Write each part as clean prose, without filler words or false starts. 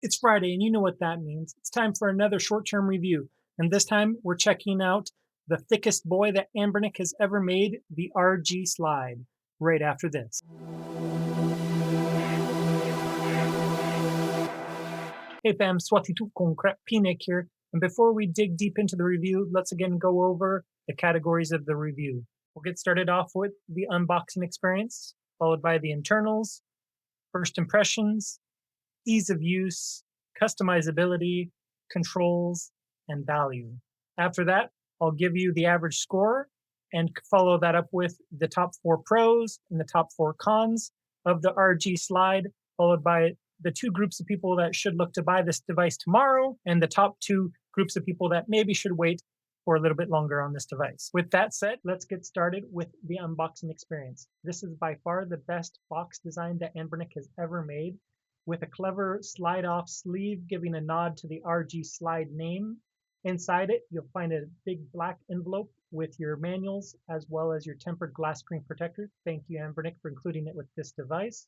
It's Friday, and you know what that means. It's time for another short-term review, and this time we're checking out the thickest boy that Anbernic has ever made, the RG Slide, right after this. Hey fam, Swati con Pinek here, and before we dig deep into the review, let's again go over the categories of the review. We'll get started off with the unboxing experience, followed by the internals, first impressions, ease of use, customizability, controls, and value. After that, I'll give you the average score and follow that up with the top 4 pros and the top 4 cons of the RG Slide, followed by the 2 groups of people that should look to buy this device tomorrow and the top 2 groups of people that maybe should wait for a little bit longer on this device. With that said, let's get started with the unboxing experience. This is by far the best box design that Anbernic has ever made, with a clever slide-off sleeve giving a nod to the RG Slide name. Inside it, you'll find a big black envelope with your manuals as well as your tempered glass screen protector. Thank you, Anbernic, for including it with this device.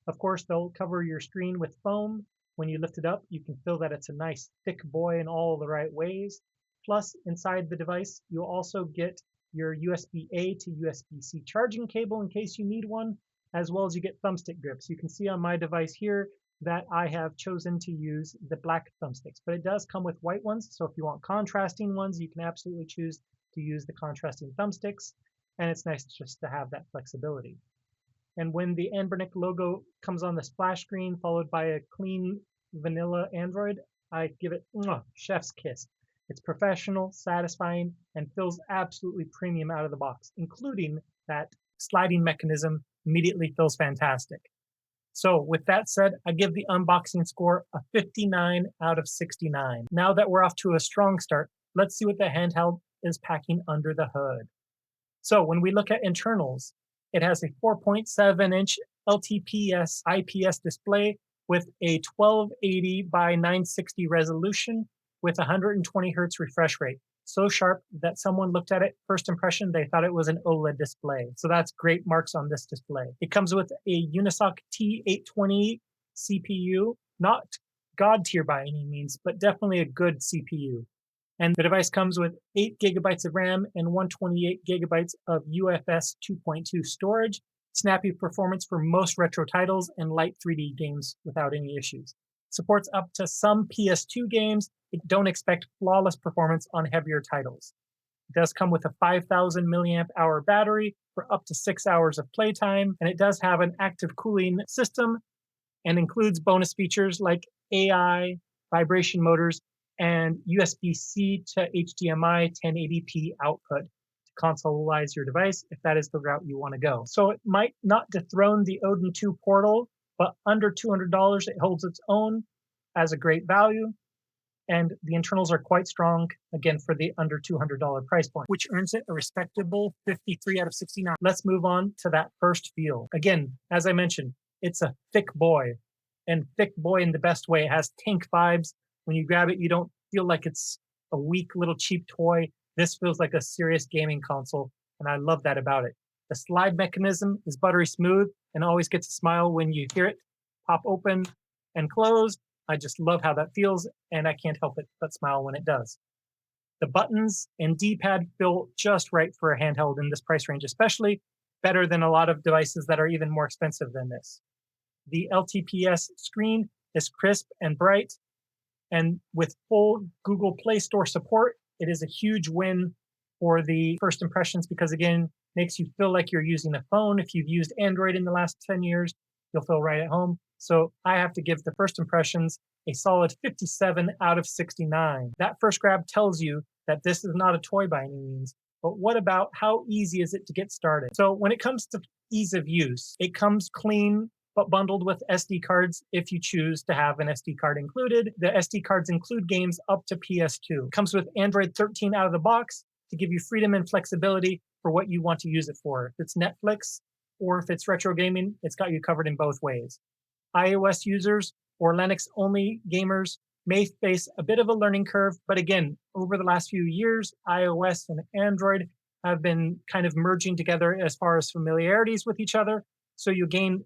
Of course, they'll cover your screen with foam. When you lift it up, you can feel that it's a nice thick boy in all the right ways. Plus, inside the device, you'll also get your USB-A to USB-C charging cable in case you need one, as well as you get thumbstick grips. You can see on my device here that I have chosen to use the black thumbsticks, but it does come with white ones. So if you want contrasting ones, you can absolutely choose to use the contrasting thumbsticks. And it's nice just to have that flexibility. And when the Anbernic logo comes on the splash screen, followed by a clean vanilla Android, I give it chef's kiss. It's professional, satisfying, and feels absolutely premium out of the box, including that sliding mechanism immediately feels fantastic. So with that said, I give the unboxing score a 59 out of 69. Now that we're off to a strong start, let's see what the Handheld is packing under the hood. So when we look at internals, it has a 4.7-inch LTPS IPS display with a 1280 by 960 resolution with 120 hertz refresh rate. So sharp that someone looked at it, first impression, they thought it was an OLED display. So that's great marks on this display. It comes with a Unisoc T820 CPU, not god tier by any means, but definitely a good CPU. And the device comes with 8 gigabytes of RAM and 128 gigabytes of UFS 2.2 storage, snappy performance for most retro titles, and light 3D games without any issues. Supports up to some PS2 games. Don't expect flawless performance on heavier titles. It does come with a 5,000 milliamp hour battery for up to 6 hours of playtime, and it does have an active cooling system and includes bonus features like AI, vibration motors, and USB-C to HDMI 1080p output to consoleize your device if that is the route you want to go. So it might not dethrone the Odin 2 Portal, but under $200 it holds its own as a great value. And the internals are quite strong, again, for the under $200 price point, which earns it a respectable 53 out of 69. Let's move on to that first feel. Again, as I mentioned, it's a thick boy, and thick boy in the best way. It has tank vibes. When you grab it, you don't feel like it's a weak little cheap toy. This feels like a serious gaming console, and I love that about it. The slide mechanism is buttery smooth and always gets a smile when you hear it pop open and close. I just love how that feels, and I can't help it but smile when it does. The buttons and D-pad feel just right for a handheld in this price range, especially better than a lot of devices that are even more expensive than this. The LTPS screen is crisp and bright, and with full Google Play Store support, it is a huge win for the first impressions because, again, makes you feel like you're using a phone. If you've used Android in the last 10 years, you'll feel right at home. So I have to give the first impressions a solid 57 out of 69. That first grab tells you that this is not a toy by any means, but what about how easy is it to get started? So when it comes to ease of use, it comes clean, but bundled with SD cards if you choose to have an SD card included. The SD cards include games up to PS2. It comes with Android 13 out of the box to give you freedom and flexibility for what you want to use it for. If it's Netflix or if it's retro gaming, it's got you covered in both ways. iOS users or Linux-only gamers may face a bit of a learning curve, but again, over the last few years, iOS and Android have been kind of merging together as far as familiarities with each other, so you gain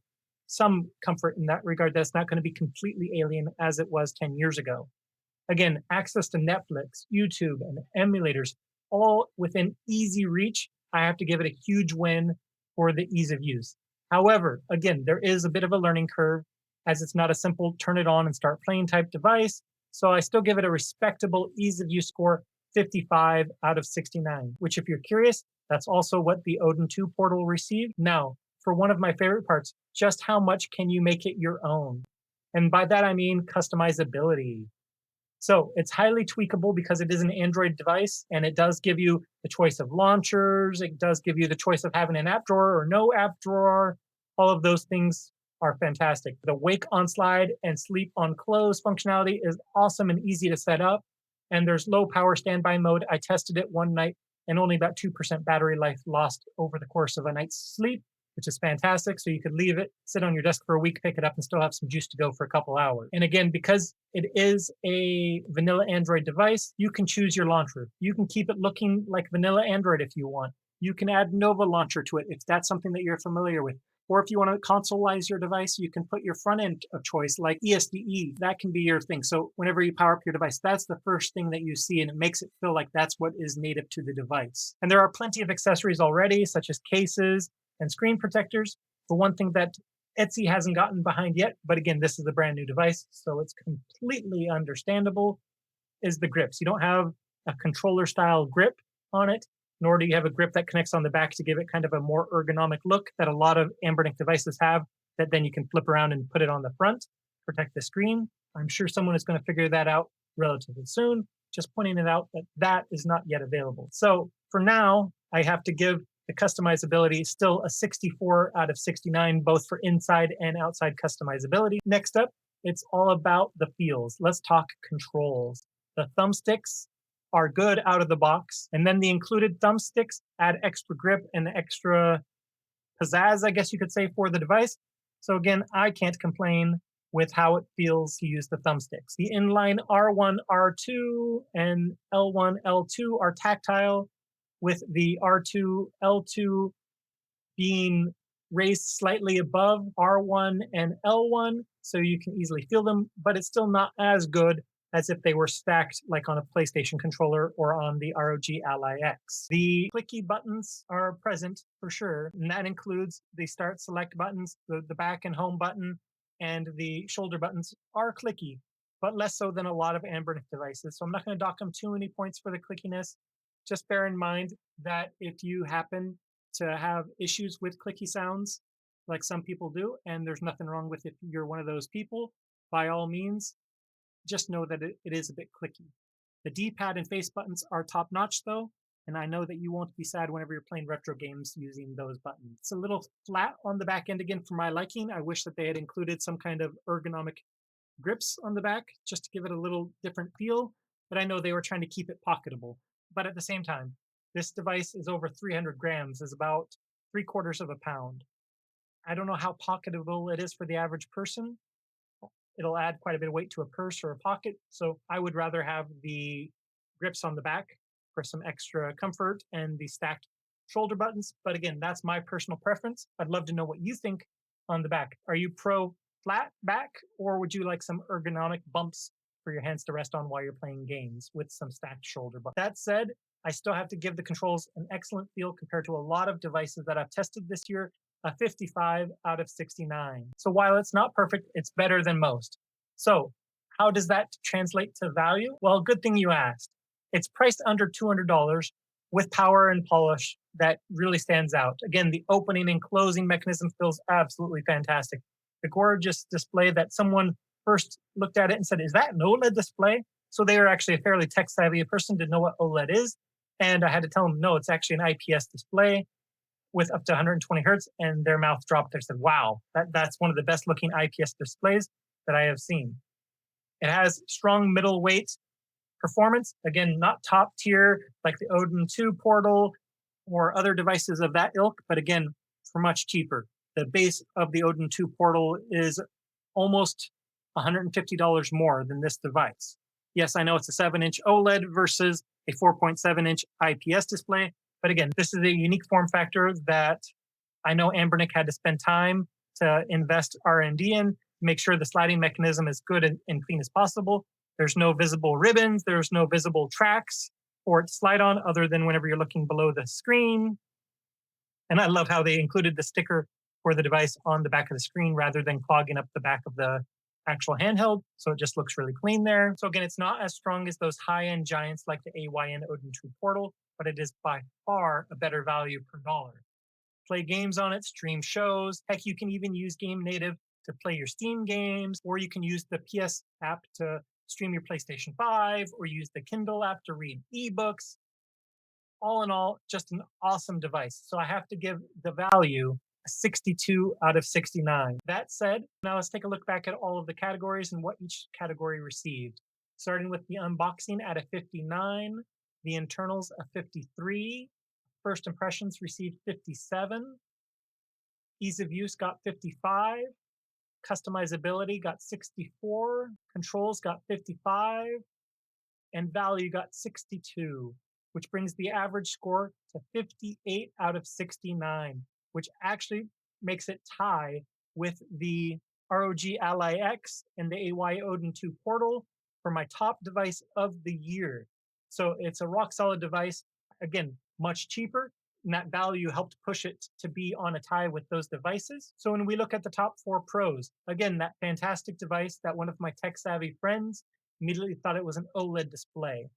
some comfort in that regard. That's not going to be completely alien as it was 10 years ago. Again, access to Netflix, YouTube, and emulators, all within easy reach. I have to give it a huge win for the ease of use. However, again, there is a bit of a learning curve as it's not a simple turn it on and start playing type device. So I still give it a respectable ease of use score, 55 out of 69, which if you're curious, that's also what the Odin 2 portal received. Now, for one of my favorite parts, just how much can you make it your own? And by that, I mean customizability. So it's highly tweakable because it is an Android device and it does give you the choice of launchers. It does give you the choice of having an app drawer or no app drawer. All of those things are fantastic. The wake on slide and sleep on close functionality is awesome and easy to set up. And there's low power standby mode. I tested it one night and only about 2% battery life lost over the course of a night's sleep, which is fantastic. So you could leave it, sit on your desk for a week, pick it up, and still have some juice to go for a couple hours. And again, because it is a vanilla Android device, you can choose your launcher. You can keep it looking like vanilla Android if you want. You can add Nova Launcher to it if that's something that you're familiar with. Or if you want to consoleize your device, you can put your front end of choice like ESDE. That can be your thing. So whenever you power up your device, that's the first thing that you see, and it makes it feel like that's what is native to the device. And there are plenty of accessories already, such as cases and screen protectors. The one thing that Etsy hasn't gotten behind yet, but again, this is a brand new device, so it's completely understandable, is the grips. You don't have a controller style grip on it, nor do you have a grip that connects on the back to give it kind of a more ergonomic look that a lot of Anbernic devices have, that then you can flip around and put it on the front, protect the screen. I'm sure someone is going to figure that out relatively soon. Just pointing it out that that is not yet available. So for now, I have to give the customizability still a 64 out of 69, both for inside and outside customizability. Next up, it's all about the feels. Let's talk controls. The thumbsticks are good out of the box, and then the included thumbsticks add extra grip and extra pizzazz, I guess you could say, for the device. So again, I can't complain with how it feels to use the thumbsticks. The inline R1, R2, and L1, L2 are tactile, with the R2, L2 being raised slightly above R1 and L1, so you can easily feel them, but it's still not as good as if they were stacked like on a PlayStation controller or on the ROG Ally X. The clicky buttons are present for sure, and that includes the start select buttons, the back and home button, and the shoulder buttons are clicky, but less so than a lot of Anbernic devices. So I'm not going to dock them too many points for the clickiness. Just bear in mind that if you happen to have issues with clicky sounds, like some people do, and there's nothing wrong with if you're one of those people, by all means, just know that it is a bit clicky. The D-pad and face buttons are top-notch though, and I know that you won't be sad whenever you're playing retro games using those buttons. It's a little flat on the back end again for my liking. I wish that they had included some kind of ergonomic grips on the back just to give it a little different feel, but I know they were trying to keep it pocketable. But at the same time, this device is over 300 grams, is about 3/4 of a pound. I don't know how pocketable it is for the average person. It'll add quite a bit of weight to a purse or a pocket. So I would rather have the grips on the back for some extra comfort and the stacked shoulder buttons. But again, that's my personal preference. I'd love to know what you think on the back. Are you pro flat back, or would you like some ergonomic bumps for your hands to rest on while you're playing games with some stacked shoulder buttons? That said, I still have to give the controls an excellent feel compared to a lot of devices that I've tested this year, a 55 out of 69. So while it's not perfect, it's better than most. So how does that translate to value? Well, good thing you asked. It's priced under $200 with power and polish that really stands out. Again, the opening and closing mechanism feels absolutely fantastic. The gorgeous display that someone first looked at it and said, is that an OLED display? So they are actually a fairly tech savvy person to know what OLED is. And I had to tell them, no, it's actually an IPS display with up to 120 hertz, and their mouth dropped. They said, wow, that's one of the best looking IPS displays that I have seen. It has strong middleweight performance. Again, not top tier like the Odin 2 portal or other devices of that ilk, but again, for much cheaper. The base of the Odin 2 portal is almost $150 more than this device. Yes, I know it's a 7-inch OLED versus a 4.7-inch IPS display, but again, this is a unique form factor that I know Anbernic had to spend time to invest R&D in, make sure the sliding mechanism is good and clean as possible. There's no visible ribbons, there's no visible tracks for it to slide on other than whenever you're looking below the screen. And I love how they included the sticker for the device on the back of the screen rather than clogging up the back of the actual handheld. So it just looks really clean there. So again, it's not as strong as those high-end giants like the AYN Odin 2 Portal, but it is by far a better value per dollar. Play games on it, stream shows. Heck, you can even use Game Native to play your Steam games, or you can use the PS app to stream your PlayStation 5, or use the Kindle app to read ebooks. All in all, just an awesome device. So I have to give the value a 62 out of 69. That said, now let's take a look back at all of the categories and what each category received. Starting with the unboxing at a 59, the internals a 53, first impressions received 57, ease of use got 55, customizability got 64, controls got 55, and value got 62, which brings the average score to 58 out of 69, which actually makes it tie with the ROG Ally X and the AY Odin 2 Portal for my top device of the year. So it's a rock solid device, again, much cheaper, and that value helped push it to be on a tie with those devices. So when we look at the top 4 pros, again, that fantastic device that one of my tech savvy friends immediately thought it was an OLED display.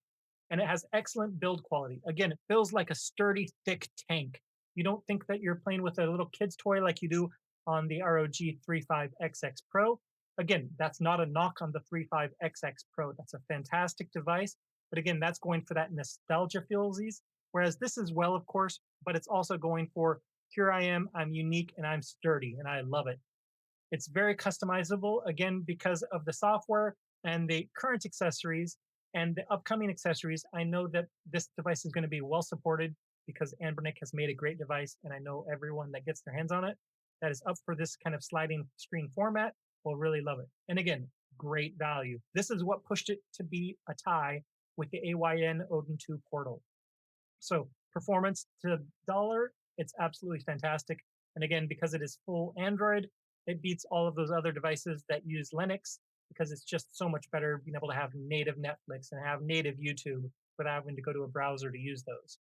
And it has excellent build quality. Again, it feels like a sturdy, thick tank. You don't think that you're playing with a little kid's toy like you do on the ROG 35XX Pro. Again, that's not a knock on the 35XX Pro. That's a fantastic device. But again, that's going for that nostalgia feelsies. Whereas this is well, of course, but it's also going for here I am, I'm unique, and I'm sturdy, and I love it. It's very customizable, again, because of the software and the current accessories and the upcoming accessories. I know that this device is going to be well supported because Anbernic has made a great device, and I know everyone that gets their hands on it that is up for this kind of sliding screen format will really love it. And again, great value. This is what pushed it to be a tie with the AYN Odin 2 Portal. So performance to dollar, it's absolutely fantastic. And again, because it is full Android, it beats all of those other devices that use Linux because it's just so much better being able to have native Netflix and have native YouTube without having to go to a browser to use those.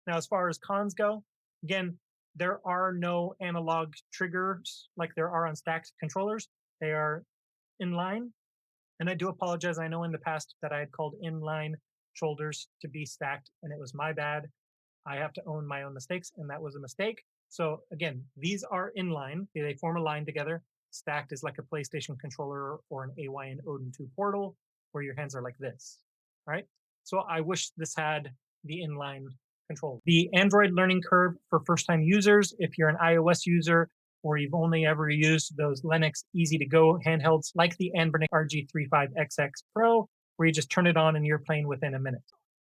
Now, as far as cons go, again, there are no analog triggers like there are on stacked controllers. They are inline. And I do apologize. I know in the past that I had called inline shoulders to be stacked, and it was my bad. I have to own my own mistakes, and that was a mistake. So again, these are inline. They form a line together. Stacked is like a PlayStation controller or an AYN Odin 2 Portal, where your hands are like this, right? So I wish this had the inline control. The Android learning curve for first-time users, if you're an iOS user, or you've only ever used those Linux easy-to-go handhelds like the Anbernic RG35XX Pro, where you just turn it on and you're playing within a minute.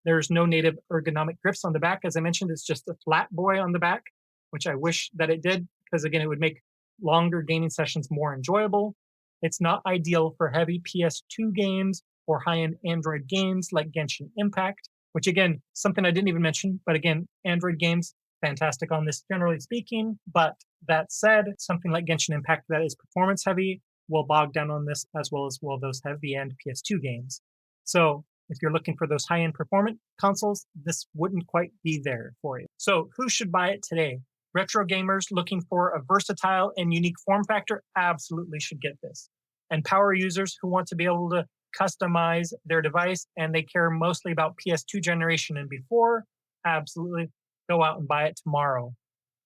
There's no native ergonomic grips on the back. As I mentioned, it's just a flat boy on the back, which I wish that it did, because again, it would make longer gaming sessions more enjoyable. It's not ideal for heavy PS2 games or high-end Android games like Genshin Impact, which again, something I didn't even mention, but again, Android games, fantastic on this generally speaking. But that said, something like Genshin Impact that is performance heavy will bog down on this, as well as those heavy-end PS2 games. So if you're looking for those high-end performance consoles, this wouldn't quite be there for you. So who should buy it today? Retro gamers looking for a versatile and unique form factor absolutely should get this. And power users who want to be able to customize their device and they care mostly about PS2 generation and before, absolutely go out and buy it tomorrow.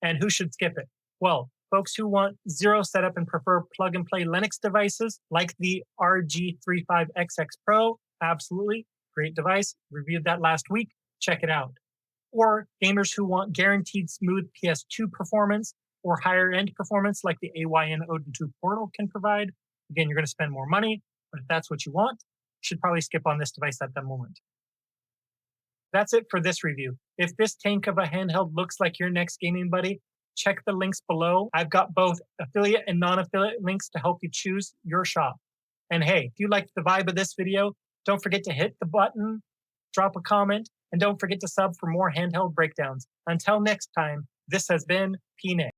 And who should skip it? Well, folks who want zero setup and prefer plug-and-play Linux devices like the RG35XX Pro, absolutely, great device. Reviewed that last week. Check it out. Or gamers who want guaranteed smooth PS2 performance or higher end performance like the AYN Odin 2 Portal can provide. Again, you're going to spend more money, but if that's what you want, you should probably skip on this device at the moment. That's it for this review. If this tank of a handheld looks like your next gaming buddy, check the links below. I've got both affiliate and non-affiliate links to help you choose your shop. And hey, if you liked the vibe of this video, don't forget to hit the button, drop a comment, and don't forget to sub for more handheld breakdowns. Until next time, this has been P-Nick.